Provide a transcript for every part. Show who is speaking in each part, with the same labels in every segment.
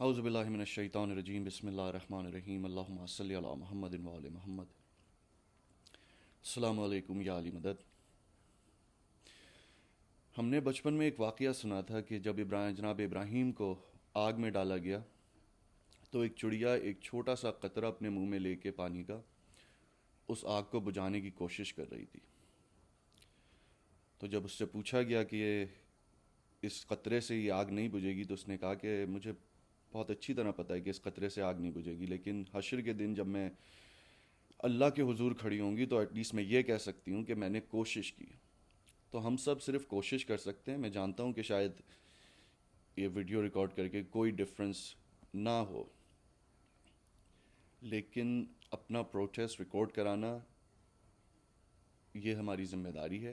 Speaker 1: اعوذ باللہ من الشیطان الرجیم بسم اللہ الرحمن الرحیم اللہم صلی علی محمد و آل محمد. السلام علیکم یا علی مدد. ہم نے بچپن میں ایک واقعہ سنا تھا کہ جب جناب ابراہیم کو آگ میں ڈالا گیا تو ایک چڑیا ایک چھوٹا سا قطرہ اپنے منہ میں لے کے پانی کا اس آگ کو بجھانے کی کوشش کر رہی تھی. تو جب اس سے پوچھا گیا کہ اس قطرے سے یہ آگ نہیں بجھے گی تو اس نے کہا کہ مجھے بہت اچھی طرح پتہ ہے کہ اس قطرے سے آگ نہیں بجھے گی، لیکن حشر کے دن جب میں اللہ کے حضور کھڑی ہوں گی تو ایٹ لیسٹ میں یہ کہہ سکتی ہوں کہ میں نے کوشش کی. تو ہم سب صرف کوشش کر سکتے ہیں. میں جانتا ہوں کہ شاید یہ ویڈیو ریکارڈ کر کے کوئی ڈفرنس نہ ہو، لیکن اپنا پروٹیسٹ ریکارڈ کرانا یہ ہماری ذمہ داری ہے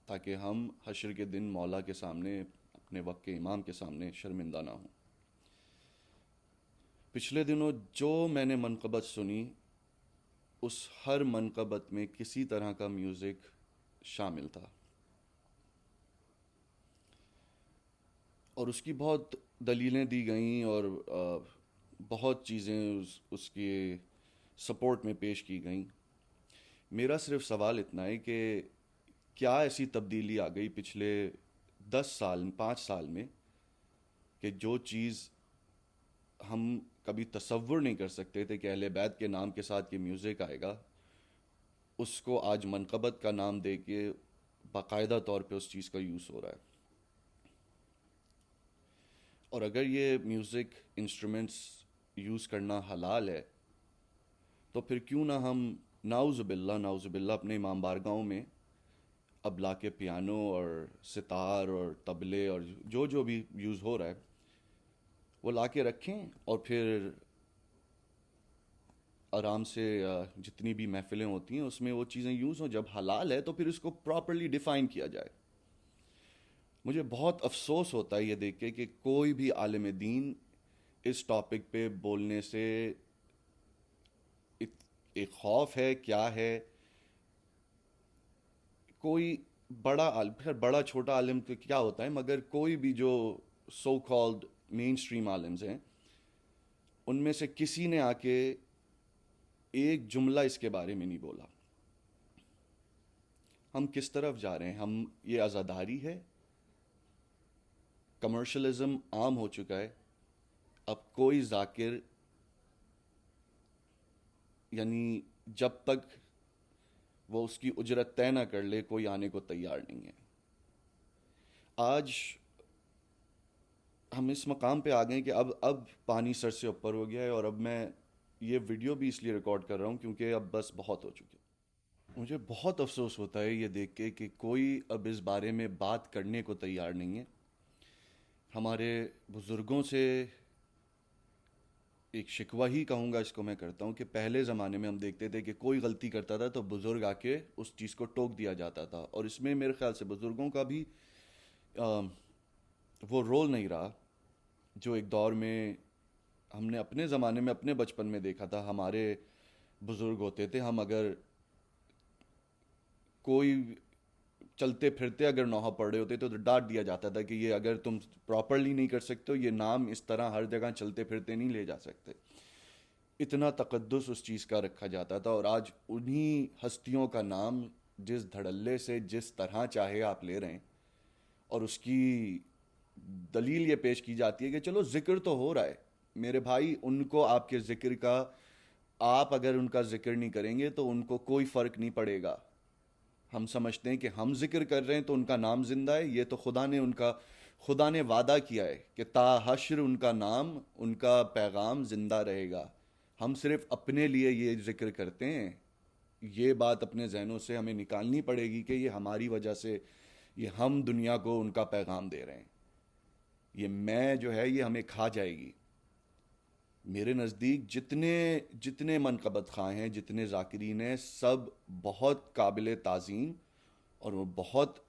Speaker 1: تاکہ ہم حشر کے دن مولا کے سامنے اپنے وقت کے امام کے سامنے شرمندہ نہ ہوں. پچھلے دنوں جو میں نے منقبت سنی اس ہر منقبت میں کسی طرح کا میوزک شامل تھا، اور اس کی بہت دلیلیں دی گئیں اور بہت چیزیں اس کے سپورٹ میں پیش کی گئیں. میرا صرف سوال اتنا ہے کہ کیا ایسی تبدیلی آ گئی پچھلے 10 سال 5 سال میں کہ جو چیز ہم کبھی تصور نہیں کر سکتے تھے کہ اہل بیت کے نام کے ساتھ یہ میوزک آئے گا، اس کو آج منقبت کا نام دے کے باقاعدہ طور پہ اس چیز کا یوز ہو رہا ہے. اور اگر یہ میوزک انسٹرومنٹس یوز کرنا حلال ہے تو پھر کیوں نہ ہم نعوذ باللہ اپنے امام بارگاہوں میں اب لا کے پیانو اور ستار اور طبلے اور جو بھی یوز ہو رہا ہے وہ لا کے رکھیں، اور پھر آرام سے جتنی بھی محفلیں ہوتی ہیں اس میں وہ چیزیں یوز ہوں. جب حلال ہے تو پھر اس کو پراپرلی ڈیفائن کیا جائے. مجھے بہت افسوس ہوتا ہے یہ دیکھ کے کہ کوئی بھی عالم دین اس ٹاپک پہ بولنے سے ایک خوف ہے. کیا ہے، کوئی پھر بڑا چھوٹا عالم تو کیا ہوتا ہے، مگر کوئی بھی جو سو کالڈ مین سٹریم عالمز ہیں ان میں سے کسی نے آ کے ایک جملہ اس کے بارے میں نہیں بولا. ہم کس طرف جا رہے ہیں؟ ہم یہ عزاداری ہے، کمرشلزم عام ہو چکا ہے. اب کوئی ذاکر یعنی جب تک وہ اس کی اجرت طے نہ کر لے کوئی آنے کو تیار نہیں ہے. آج ہم اس مقام پہ آ گئے کہ اب پانی سر سے اوپر ہو گیا ہے، اور اب میں یہ ویڈیو بھی اس لیے ریکارڈ کر رہا ہوں کیونکہ اب بس بہت ہو چکے. مجھے بہت افسوس ہوتا ہے یہ دیکھ کے کہ کوئی اب اس بارے میں بات کرنے کو تیار نہیں ہے. ہمارے بزرگوں سے ایک شکوہ ہی کہوں گا اس کو میں کرتا ہوں کہ پہلے زمانے میں ہم دیکھتے تھے کہ کوئی غلطی کرتا تھا تو بزرگ آ کے اس چیز کو ٹوک دیا جاتا تھا، اور اس میں میرے خیال سے بزرگوں کا بھی وہ رول نہیں رہا جو ایک دور میں ہم نے اپنے زمانے میں اپنے بچپن میں دیکھا تھا. ہمارے بزرگ ہوتے تھے، ہم اگر کوئی چلتے پھرتے اگر نوحہ پڑھ رہے ہوتے تو ڈانٹ دیا جاتا تھا کہ یہ اگر تم پراپرلی نہیں کر سکتے ہو، یہ نام اس طرح ہر جگہ چلتے پھرتے نہیں لے جا سکتے. اتنا تقدس اس چیز کا رکھا جاتا تھا، اور آج انہی ہستیوں کا نام جس دھڑلے سے جس طرح چاہے آپ لے رہے ہیں، اور اس کی دلیل یہ پیش کی جاتی ہے کہ چلو ذکر تو ہو رہا ہے. میرے بھائی، ان کو آپ کے ذکر کا، آپ اگر ان کا ذکر نہیں کریں گے تو ان کو کوئی فرق نہیں پڑے گا. ہم سمجھتے ہیں کہ ہم ذکر کر رہے ہیں تو ان کا نام زندہ ہے. یہ تو خدا نے وعدہ کیا ہے کہ تا حشر ان کا نام، ان کا پیغام زندہ رہے گا. ہم صرف اپنے لیے یہ ذکر کرتے ہیں. یہ بات اپنے ذہنوں سے ہمیں نکالنی پڑے گی کہ یہ ہماری وجہ سے، یہ ہم دنیا کو ان کا پیغام دے رہے ہیں. یہ میں جو ہے یہ ہمیں کھا جائے گی. میرے نزدیک جتنے منقبت خواہ ہیں، جتنے ذاکرین ہیں، سب بہت قابل تعظیم، اور وہ بہت،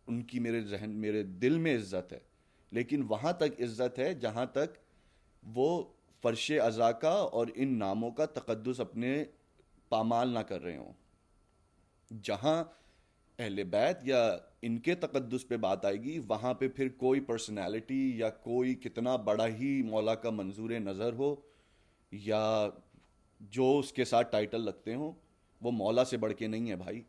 Speaker 1: ان کی میرے دل میں عزت ہے. لیکن وہاں تک عزت ہے جہاں تک وہ فرش ازا کا اور ان ناموں کا تقدس اپنے پامال نہ کر رہے ہوں. جہاں اہل بیت یا ان کے تقدس پہ بات آئے گی، وہاں پہ پھر کوئی پرسنالٹی یا کوئی کتنا بڑا ہی مولا کا منظور نظر ہو یا جو اس کے ساتھ ٹائٹل لگتے ہوں، وہ مولا سے بڑھ کے نہیں ہے بھائی.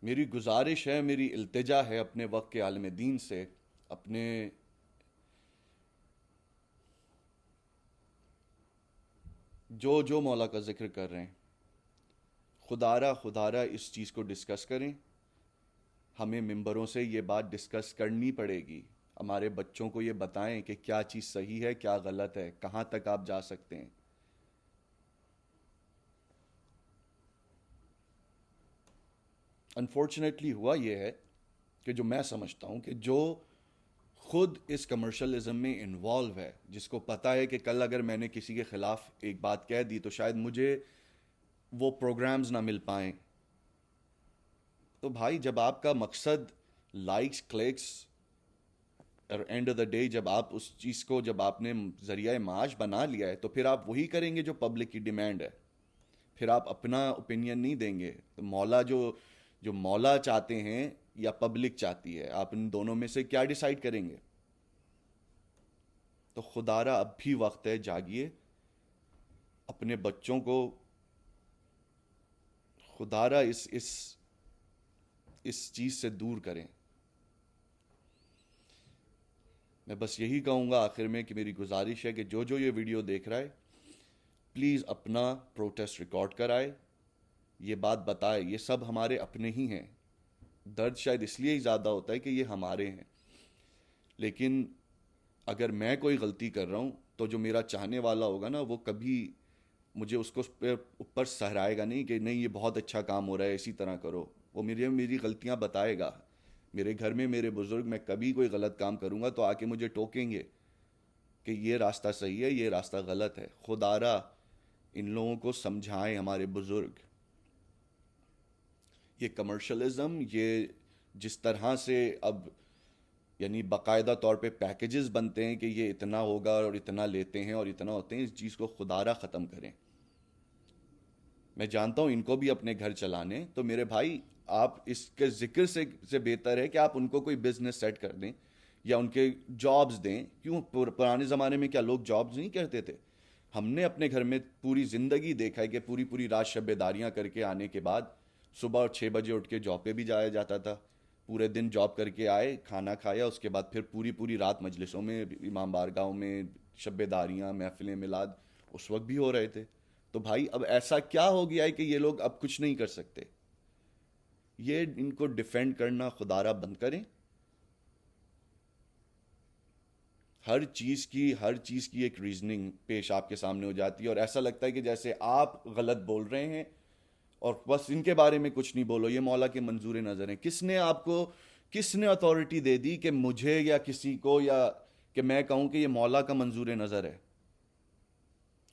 Speaker 1: میری گزارش ہے، میری التجا ہے اپنے وقت کے عالم دین سے، اپنے جو جو مولا کا ذکر کر رہے ہیں، خدارہ اس چیز کو ڈسکس کریں. ہمیں ممبروں سے یہ بات ڈسکس کرنی پڑے گی. ہمارے بچوں کو یہ بتائیں کہ کیا چیز صحیح ہے، کیا غلط ہے، کہاں تک آپ جا سکتے ہیں. انفارچونیٹلی ہوا یہ ہے کہ جو میں سمجھتا ہوں کہ جو خود اس کمرشلزم میں انوالو ہے، جس کو پتا ہے کہ کل اگر میں نے کسی کے خلاف ایک بات کہہ دی تو شاید مجھے وہ پروگرامز نہ مل پائیں، تو بھائی جب آپ کا مقصد لائکس کلکس اور اینڈ آف دا ڈے جب آپ اس چیز کو جب آپ نے ذریعہ معاش بنا لیا ہے تو پھر آپ وہی کریں گے جو پبلک کی ڈیمانڈ ہے. پھر آپ اپنا اوپینین نہیں دیں گے. تو مولا جو مولا چاہتے ہیں یا پبلک چاہتی ہے، آپ ان دونوں میں سے کیا ڈیسائیڈ کریں گے؟ تو خدارہ اب بھی وقت ہے، جاگیے. اپنے بچوں کو خدارہ اس چیز سے دور کریں. میں بس یہی کہوں گا آخر میں کہ میری گزارش ہے کہ جو یہ ویڈیو دیکھ رہا ہے پلیز اپنا پروٹیسٹ ریکارڈ کرائے، یہ بات بتائے. یہ سب ہمارے اپنے ہی ہیں. درد شاید اس لیے ہی زیادہ ہوتا ہے کہ یہ ہمارے ہیں، لیکن اگر میں کوئی غلطی کر رہا ہوں تو جو میرا چاہنے والا ہوگا نا، وہ کبھی مجھے اس کو اوپر سہرائے گا نہیں کہ نہیں یہ بہت اچھا کام ہو رہا ہے، اسی طرح کرو. وہ میری غلطیاں بتائے گا. میرے گھر میں میرے بزرگ، میں کبھی کوئی غلط کام کروں گا تو آ کے مجھے ٹوکیں گے کہ یہ راستہ صحیح ہے، یہ راستہ غلط ہے. خدارہ ان لوگوں کو سمجھائیں، ہمارے بزرگ. یہ کمرشلزم، یہ جس طرح سے اب یعنی باقاعدہ طور پہ پیکیجز بنتے ہیں کہ یہ اتنا ہوگا اور اتنا لیتے ہیں اور اتنا ہوتے ہیں، اس چیز کو خدارہ ختم کریں. میں جانتا ہوں ان کو بھی اپنے گھر چلانے، تو میرے بھائی آپ اس کے ذکر سے بہتر ہے کہ آپ ان کو کوئی بزنس سیٹ کر دیں یا ان کے جابز دیں. کیوں پرانے زمانے میں کیا لوگ جابز نہیں کرتے تھے؟ ہم نے اپنے گھر میں پوری زندگی دیکھا ہے کہ پوری رات شب داریاں کر کے آنے کے بعد صبح 6 بجے اٹھ کے جاب پہ بھی جایا جاتا تھا. پورے دن جاب کر کے آئے، کھانا کھایا، اس کے بعد پھر پوری رات مجلسوں میں، امام بارگاہوں میں شب داریاں، محفلیں میلاد اس وقت بھی ہو رہے تھے. تو بھائی اب ایسا کیا ہو گیا ہے کہ یہ لوگ اب کچھ نہیں کر سکتے؟ یہ ان کو ڈیفینڈ کرنا خدارہ بند کریں. ہر چیز کی ایک ریزننگ پیش آپ کے سامنے ہو جاتی ہے اور ایسا لگتا ہے کہ جیسے آپ غلط بول رہے ہیں اور بس ان کے بارے میں کچھ نہیں بولو، یہ مولا کے منظور نظر ہیں. کس نے اتھارٹی دے دی کہ مجھے یا کسی کو یا کہ میں کہوں کہ یہ مولا کا منظور نظر ہے؟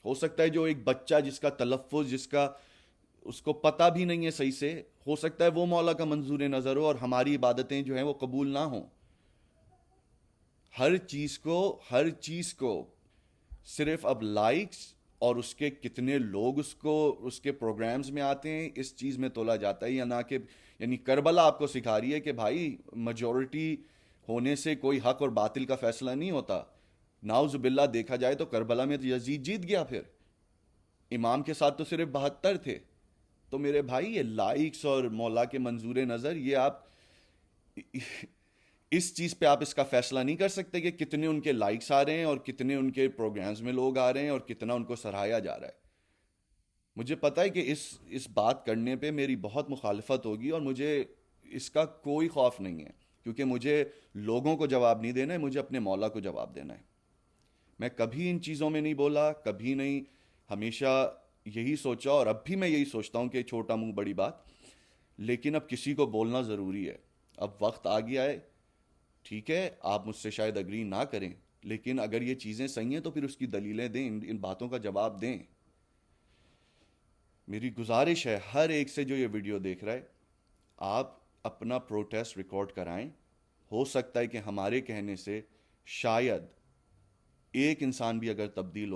Speaker 1: ہو سکتا ہے جو ایک بچہ جس کا تلفظ اس کو پتہ بھی نہیں ہے صحیح سے، ہو سکتا ہے وہ مولا کا منظور نظر ہو اور ہماری عبادتیں جو ہیں وہ قبول نہ ہوں. ہر چیز کو صرف اب لائکس اور اس کے کتنے لوگ اس کے پروگرامز میں آتے ہیں اس چیز میں تولا جاتا ہے، یا نہ کہ یعنی کربلا آپ کو سکھا رہی ہے کہ بھائی میجورٹی ہونے سے کوئی حق اور باطل کا فیصلہ نہیں ہوتا. ناؤز باللہ دیکھا جائے تو کربلا میں تو یزید جیت گیا، پھر امام کے ساتھ تو صرف 72 تھے. تو میرے بھائی یہ لائکس اور مولا کے منظور نظر، یہ آپ اس چیز پہ آپ اس کا فیصلہ نہیں کر سکتے کہ کتنے ان کے لائکس آ رہے ہیں اور کتنے ان کے پروگرامز میں لوگ آ رہے ہیں اور کتنا ان کو سراہایا جا رہا ہے. مجھے پتہ ہے کہ اس بات کرنے پہ میری بہت مخالفت ہوگی اور مجھے اس کا کوئی خوف نہیں ہے، کیونکہ مجھے لوگوں کو جواب نہیں دینا ہے، مجھے اپنے مولا کو جواب دینا ہے. میں کبھی ان چیزوں میں نہیں بولا، کبھی نہیں، ہمیشہ یہی سوچا اور اب بھی میں یہی سوچتا ہوں کہ چھوٹا منہ بڑی بات. لیکن اب کسی کو بولنا ضروری ہے. اب وقت آ گیا ہے. ٹھیک ہے آپ مجھ سے شاید اگری نہ کریں، لیکن اگر یہ چیزیں صحیح ہیں تو پھر اس کی دلیلیں دیں، ان باتوں کا جواب دیں. میری گزارش ہے ہر ایک سے جو یہ ویڈیو دیکھ رہا ہے، آپ اپنا پروٹیسٹ ریکارڈ کرائیں. ہو سکتا ہے کہ ہمارے کہنے سے شاید ایک انسان بھی اگر تبدیل ہو